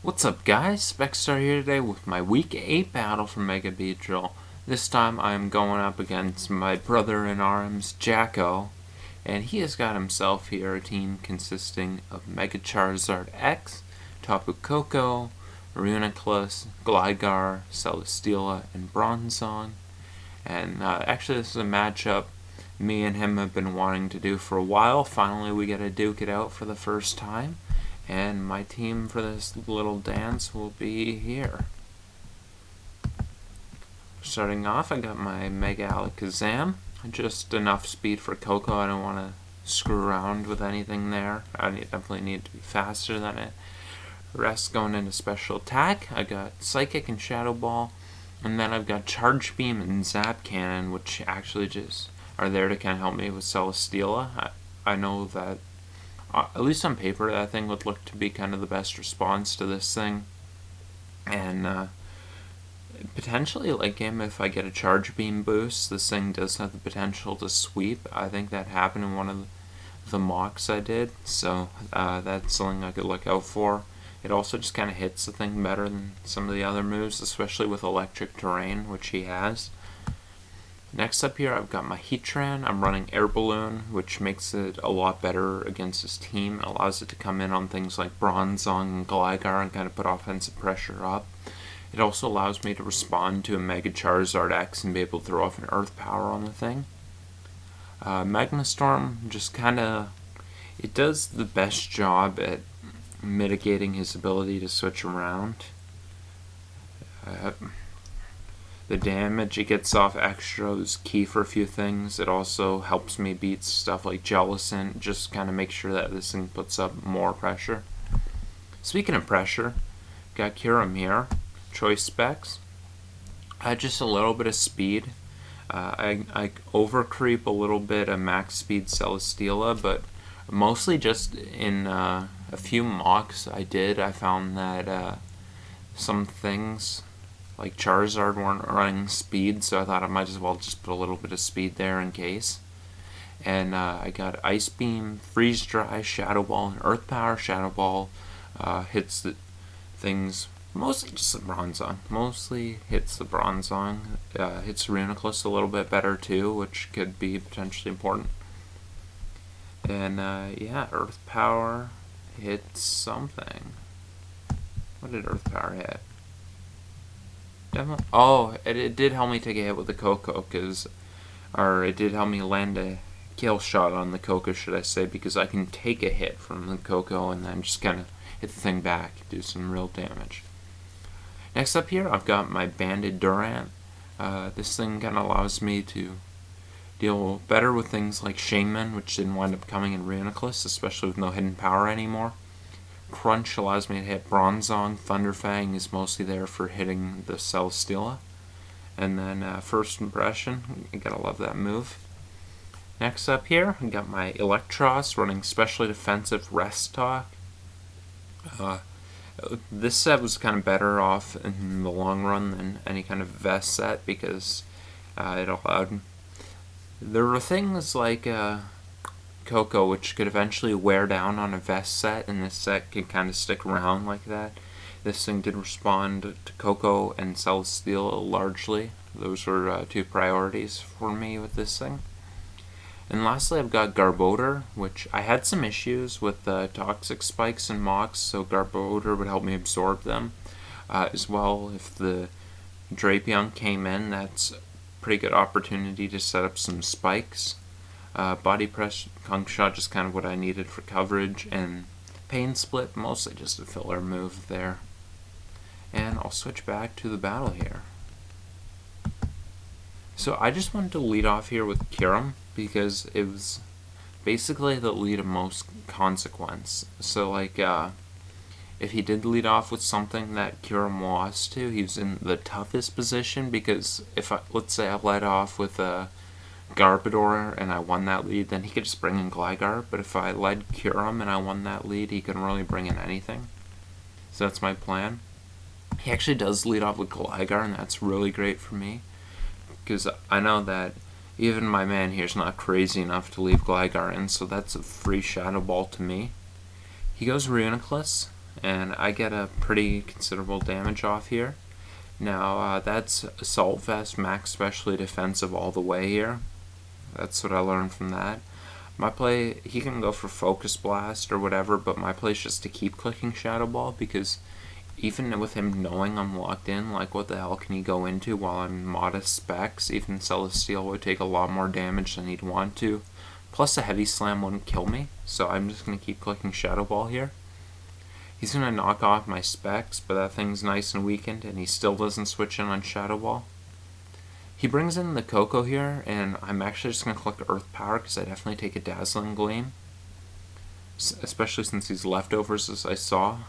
What's up guys, Spexstar here today with my Week 8 battle for Mega Beedrill. This time I'm going up against my brother-in-arms, JackO, and he has got himself here a team consisting of Mega Charizard X, Tapu Koko, Reuniclus, Gligar, Celesteela, and Bronzong. And actually this is a matchup me and him have been wanting to do for a while. Finally we get to duke it out for the first time. And my team for this little dance will be here. Starting off, I got my Mega Alakazam. Just enough speed for Koko. I don't want to screw around with anything there. I definitely need to be faster than it. Rest going into special attack. I got Psychic and Shadow Ball. And then I've got Charge Beam and Zap Cannon, which actually just are there to kind of help me with Celesteela. I know that at least on paper, that thing would look to be kind of the best response to this thing. And potentially late game, if I get a Charge Beam boost, this thing does have the potential to sweep. I think that happened in one of the mocks I did, so that's something I could look out for. It also just kind of hits the thing better than some of the other moves, especially with electric terrain, which he has. Next up here, I've got my Heatran. I'm running Air Balloon, which makes it a lot better against his team. It allows it to come in on things like Bronzong and Gligar and kind of put offensive pressure up. It also allows me to respond to a Mega Charizard X and be able to throw off an Earth Power on the thing. Magnastorm just kind of, it does the best job at mitigating his ability to switch around. The damage it gets off extra is key for a few things. It also helps me beat stuff like Jellicent, just kind of make sure that this thing puts up more pressure. Speaking of pressure, got Kyurem here, choice specs. Just a little bit of speed. I overcreep a little bit of max speed Celesteela, but mostly just in a few mocks I found that some things like Charizard weren't running speed, so I thought I might as well just put a little bit of speed there in case. And I got Ice Beam, Freeze Dry, Shadow Ball, and Earth Power. Shadow Ball hits the things, mostly just the Bronzong. Mostly hits the Bronzong. Hits Reuniclus a little bit better too, which could be potentially important. And yeah, Earth Power hits something. What did Earth Power hit? Oh, it did help me take a hit with the Koko, or it did help me land a kill shot on the Koko, should I say, because I can take a hit from the Koko and then just kind of hit the thing back, do some real damage. Next up here, I've got my Banded Durant. This thing kind of allows me to deal better with things like Shaman, which didn't wind up coming in Reuniclus, especially with no hidden power anymore. Crunch allows me to hit Bronzong. Thunderfang is mostly there for hitting the Celesteela. And then First Impression, you gotta love that move. Next up here, I got my Electros running Specially Defensive Rest Talk. This set was kind of better off in the long run than any kind of vest set because it allowed. There were things like Koko, which could eventually wear down on a vest set, and this set can kind of stick around like that. This thing did respond to Koko and Celesteela largely. Those were two priorities for me with this thing. And lastly, I've got Garbodor, which I had some issues with toxic spikes and mocks, so Garbodor would help me absorb them. As well, if the Drapion came in, that's a pretty good opportunity to set up some spikes. Body Press, Kung Shot, just kind of what I needed for coverage, and Pain Split, mostly just a filler move there. And I'll switch back to the battle here. So I just wanted to lead off here with Kyurem, because it was basically the lead of most consequence. So like, if he did lead off with something that Kyurem lost to, he was in the toughest position, because if let's say I led off with a Garbodor and I won that lead, then he could just bring in Gligar, but if I led Kyurem and I won that lead, he couldn't really bring in anything. So that's my plan. He actually does lead off with Gligar, and that's really great for me, because I know that even my man here is not crazy enough to leave Gligar in, so that's a free Shadow Ball to me. He goes Reuniclus, and I get a pretty considerable damage off here. Now, that's Assault Vest, max specially defensive all the way here. That's what I learned from that. My play, he can go for Focus Blast or whatever, but my play is just to keep clicking Shadow Ball, because even with him knowing I'm locked in, like what the hell can he go into while I'm modest specs? Even Celestial would take a lot more damage than he'd want to. Plus a Heavy Slam wouldn't kill me, so I'm just going to keep clicking Shadow Ball here. He's going to knock off my specs, but that thing's nice and weakened, and he still doesn't switch in on Shadow Ball. He brings in the JackO here, and I'm actually just going to click Earth Power because I definitely take a Dazzling Gleam, especially since he's leftovers, as I saw.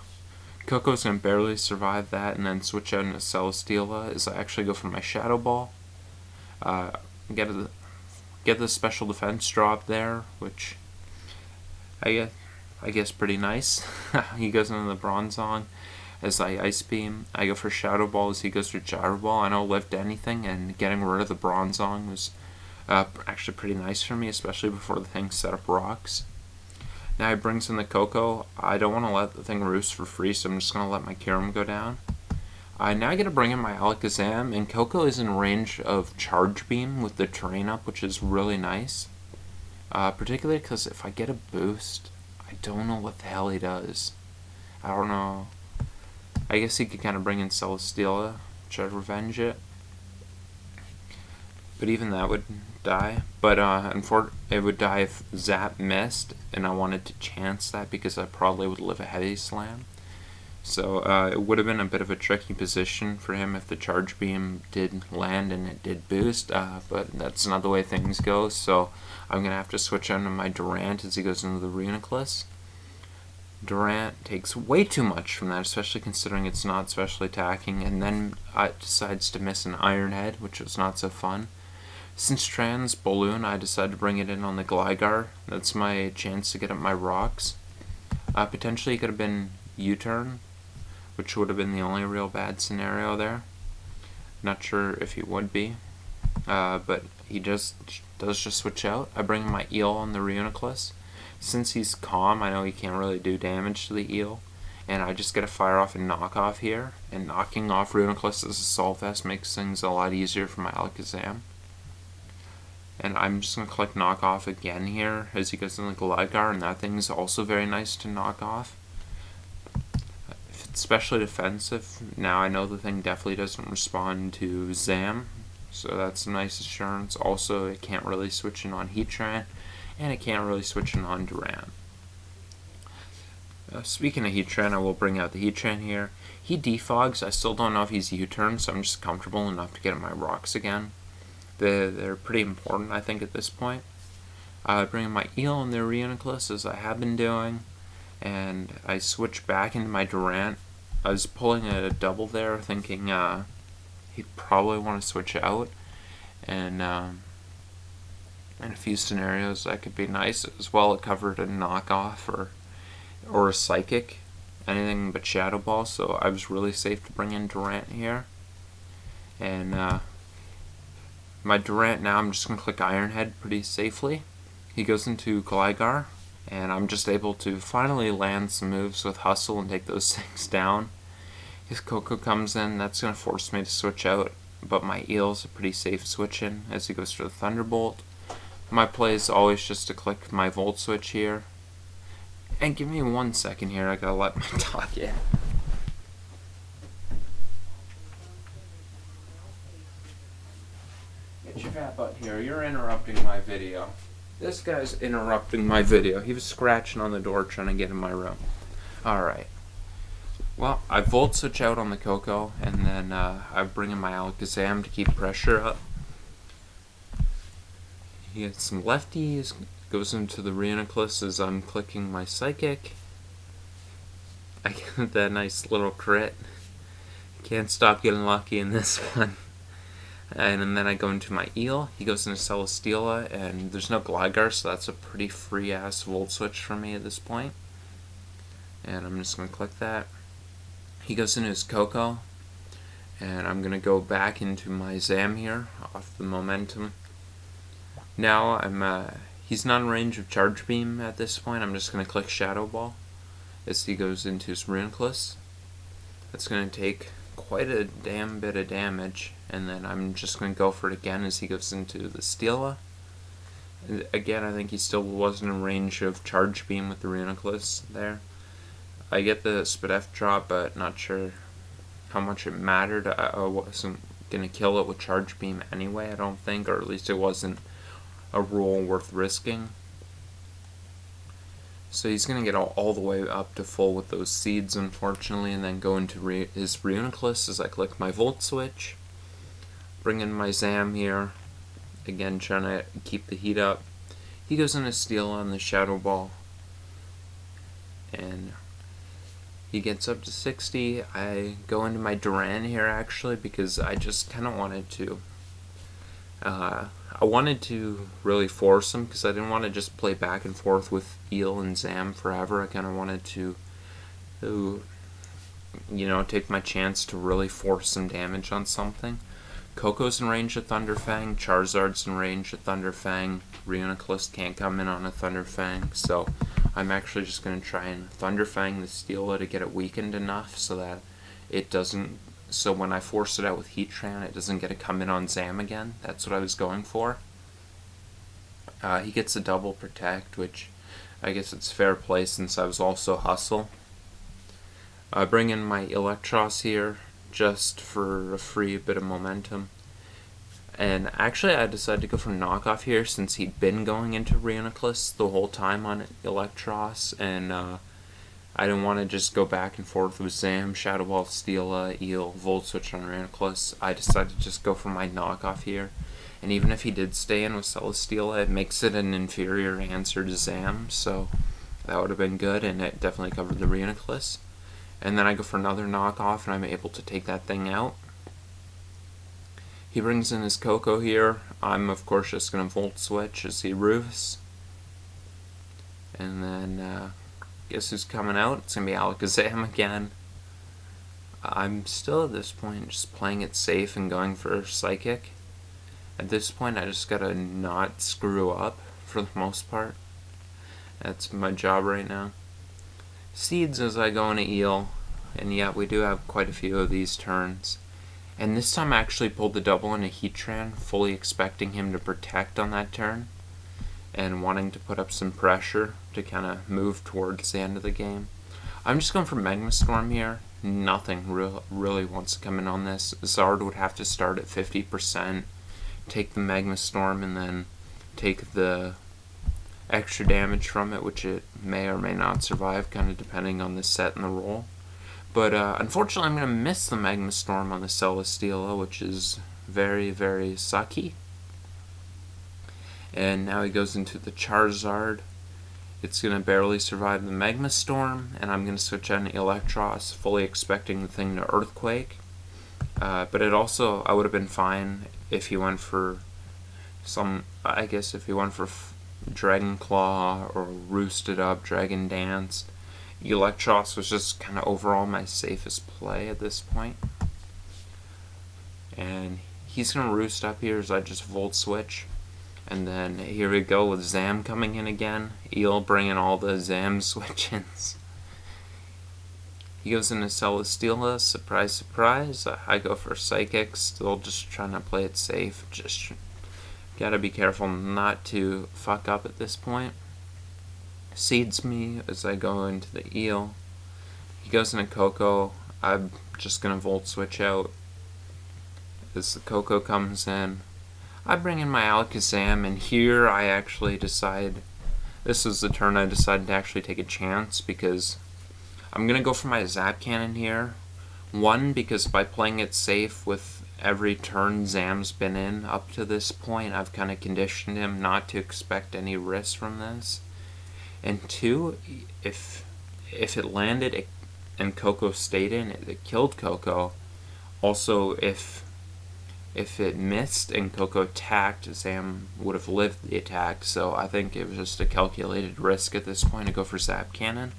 JackO's going to barely survive that, and then switch out into Celesteela as I actually go for my Shadow Ball. Get the special defense drop there, which I guess pretty nice. He goes into the Bronzong as I Ice Beam. I go for Shadow Ball as he goes for Gyro Ball. I know lift anything, and getting rid of the Bronzong was actually pretty nice for me, especially before the thing set up rocks. Now he brings in the JackO. I don't want to let the thing roost for free, so I'm just going to let my Kyurem go down. Now I get to bring in my Alakazam, and JackO is in range of Charge Beam with the terrain up, which is really nice. Particularly because if I get a boost, I don't know what the hell he does. I don't know. I guess he could kind of bring in Celesteela, try to revenge it. But even that would die. But it would die if Zap missed, and I wanted to chance that because I probably would live a Heavy Slam. So it would have been a bit of a tricky position for him if the Charge Beam did land and it did boost, but that's not the way things go, so I'm going to have to switch on to my Durant as he goes into the Reuniclus. Durant takes way too much from that, especially considering it's not specially attacking, and then decides to miss an Iron Head, which was not so fun. Since Trans Balloon, I decided to bring it in on the Gligar. That's my chance to get up my rocks. Potentially it could have been U-turn, which would have been the only real bad scenario there. Not sure if he would be, but he does just switch out. I bring my Eel on the Reuniclus. Since he's calm, I know he can't really do damage to the Eel, and I just get a fire off and knock off here, and knocking off Reuniclus as a Assault Vest makes things a lot easier for my Alakazam. And I'm just going to click knock off again here as he goes in the Gligar, and that thing's also very nice to knock off. If it's specially defensive, now I know the thing definitely doesn't respond to Zam, so that's a nice assurance. Also, it can't really switch in on Heatran, and it can't really switch in on Durant. Speaking of Heatran, I will bring out the Heatran here. He defogs. I still don't know if he's U-turn, so I'm just comfortable enough to get my rocks again. They're pretty important, I think, at this point. I bring in my Eel in the Reuniclus, as I have been doing, and I switch back into my Durant. I was pulling a double there, thinking he'd probably want to switch out, and in a few scenarios that could be nice as well. It covered a knockoff or a Psychic, anything but Shadow Ball, so I was really safe to bring in Durant here. And my Durant now, I'm just going to click Iron Head pretty safely. He goes into Gligar, and I'm just able to finally land some moves with Hustle and take those things down. His JackO comes in, that's going to force me to switch out, but my Eel's a pretty safe switch in as he goes for the Thunderbolt. My play is always just to click my Volt Switch here. And give me 1 second here, I gotta let my dog in. Get your fat butt here, you're interrupting my video. This guy's interrupting my video. He was scratching on the door trying to get in my room. Alright. Well, I Volt Switch out on the JackO, and then I bring in my Alakazam to keep pressure up. He gets some lefties, goes into the Reuniclus as I'm clicking my Psychic. I get that nice little crit. Can't stop getting lucky in this one. And then I go into my Eel. He goes into Celesteela, and there's no Gligar, so that's a pretty free-ass Volt Switch for me at this point. And I'm just going to click that. He goes into his JackO, and I'm going to go back into my Zam here off the momentum. Now he's not in range of Charge Beam at this point. I'm just going to click Shadow Ball. as he goes into his Reuniclus. That's going to take quite a damn bit of damage, and then I'm just going to go for it again as he goes into the Steela. Again, I think he still wasn't in range of Charge Beam with the Reuniclus there. I get the Spadef drop, but not sure how much it mattered. I wasn't going to kill it with Charge Beam anyway, I don't think, or at least it wasn't a roll worth risking. So he's going to get all the way up to full with those seeds, unfortunately, and then go into his Reuniclus as I click my Volt Switch. Bring in my Zam here. Again, trying to keep the heat up. He goes into Steel on the Shadow Ball. And he gets up to 60. I go into my Duran here, actually, because I just kind of wanted to... I wanted to really force him because I didn't want to just play back and forth with Eel and Zam forever. I kind of wanted to, take my chance to really force some damage on something. Coco's in range of Thunderfang, Charizard's in range of Thunderfang, Reuniclus can't come in on a Thunderfang, so I'm actually just going to try and Thunderfang the Steela to get it weakened enough so that it doesn't... So when I force it out with Heatran, it doesn't get to come in on Zam again. That's what I was going for. He gets a double protect, which I guess it's fair play since I was also Hustle. I bring in my Electros here just for a free bit of momentum. And actually I decided to go for Knockoff here since he'd been going into Reuniclus the whole time on Electros, and I didn't want to just go back and forth with Zam, Shadow Ball, Steela, Eel, Volt Switch on Reuniclus. I decided to just go for my Knockoff here. And even if he did stay in with Celesteela, it makes it an inferior answer to Zam, so that would have been good, and it definitely covered the Reuniclus. And then I go for another Knockoff, and I'm able to take that thing out. He brings in his Coco here. I'm, of course, just going to Volt Switch as he roofs. And then... guess who's coming out? It's going to be Alakazam again. I'm still at this point just playing it safe and going for Psychic. At this point I just gotta not screw up for the most part. That's my job right now. Seeds as I go into Eel, and yeah, we do have quite a few of these turns. And this time I actually pulled the double into Heatran, fully expecting him to protect on that turn, and wanting to put up some pressure to kind of move towards the end of the game. I'm just going for Magma Storm here. Nothing really wants to come in on this. Zard would have to start at 50%, take the Magma Storm, and then take the extra damage from it, which it may or may not survive, kind of depending on the set and the roll. But unfortunately, I'm going to miss the Magma Storm on the Celesteela, which is very, very sucky. And now he goes into the Charizard. It's going to barely survive the Magma Storm, and I'm going to switch on Electros, fully expecting the thing to Earthquake. But it also, I would have been fine if he went for some, I guess if he went for Dragon Claw or Roosted Up, Dragon Dance. Electros was just kind of overall my safest play at this point. And he's going to Roost Up here as I just Volt Switch. And then here we go with Zam coming in again. Eel bringing all the Zam switch-ins. He goes into Celesteela, surprise, surprise. I go for Psychic, still just trying to play it safe. Just gotta be careful not to fuck up at this point. Seeds me as I go into the Eel. He goes into Coco. I'm just gonna Volt Switch out. As the Coco comes in, I bring in my Alakazam, and here I actually decide, this is the turn I decided to actually take a chance, because I'm going to go for my Zap Cannon here. One, because by playing it safe with every turn Zam's been in up to this point, I've kind of conditioned him not to expect any risk from this. And two, if it landed and Coco stayed in, it killed Coco. Also, if it missed and Coco attacked, Zam would have lived the attack, so I think it was just a calculated risk at this point to go for Zap Cannon.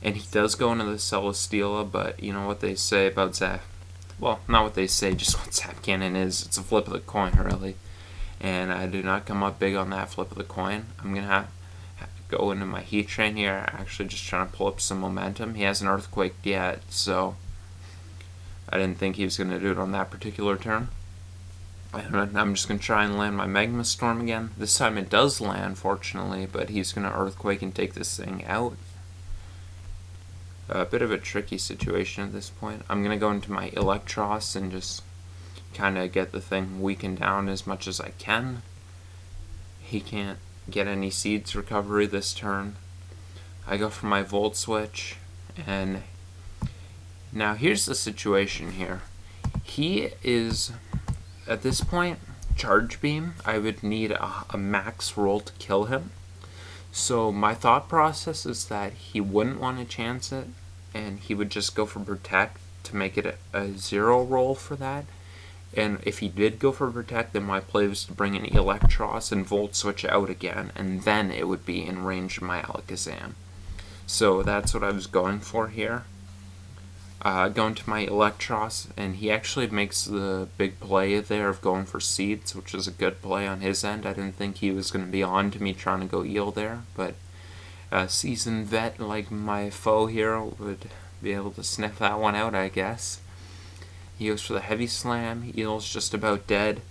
And he does go into the Celesteela, but you know what they say about Zap... Well, not what they say, just what Zap Cannon is. It's a flip of the coin, really. And I do not come up big on that flip of the coin. I'm going to go into my heat train here, actually just trying to pull up some momentum. He hasn't earthquaked yet, so I didn't think he was going to do it on that particular turn. And I'm just going to try and land my Magma Storm again. This time it does land, fortunately, but he's going to earthquake and take this thing out. A bit of a tricky situation at this point. I'm going to go into my Electros and just kind of get the thing weakened down as much as I can. He can't get any Seeds recovery this turn. I go for my Volt Switch, and now here's the situation here. He is, at this point, Charge Beam. I would need a max roll to kill him. So my thought process is that he wouldn't want to chance it, and he would just go for Protect to make it a 0 roll for that. And if he did go for Protect, then my play was to bring an Electros and Volt Switch out again, and then it would be in range of my Alakazam. So that's what I was going for here. Going to my Electros, and he actually makes the big play there of going for Seeds, which is a good play on his end. I didn't think he was going to be on to me trying to go Eel there, but a seasoned vet like my foe here would be able to sniff that one out, I guess. He goes for the Heavy Slam. Eel's just about dead.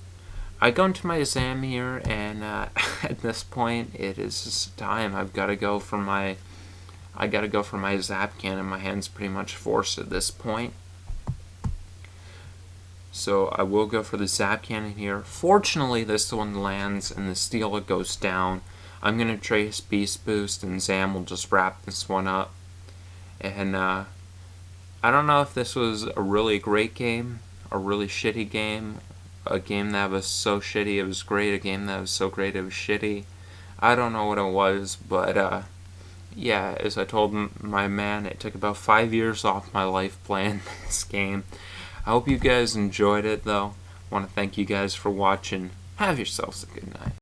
I go into my Zam here, and at this point, it is just time. I've got to go for my Zap Cannon. My hand's pretty much forced at this point. So I will go for the Zap Cannon here. Fortunately, this one lands, and the Steela goes down. I'm going to trace Beast Boost, and Zam will just wrap this one up. And I don't know if this was a really great game, a really shitty game, a game that was so shitty it was great, a game that was so great it was shitty. I don't know what it was, but yeah, as I told my man, it took about 5 years off my life playing this game. I hope you guys enjoyed it, though. I want to thank you guys for watching. Have yourselves a good night.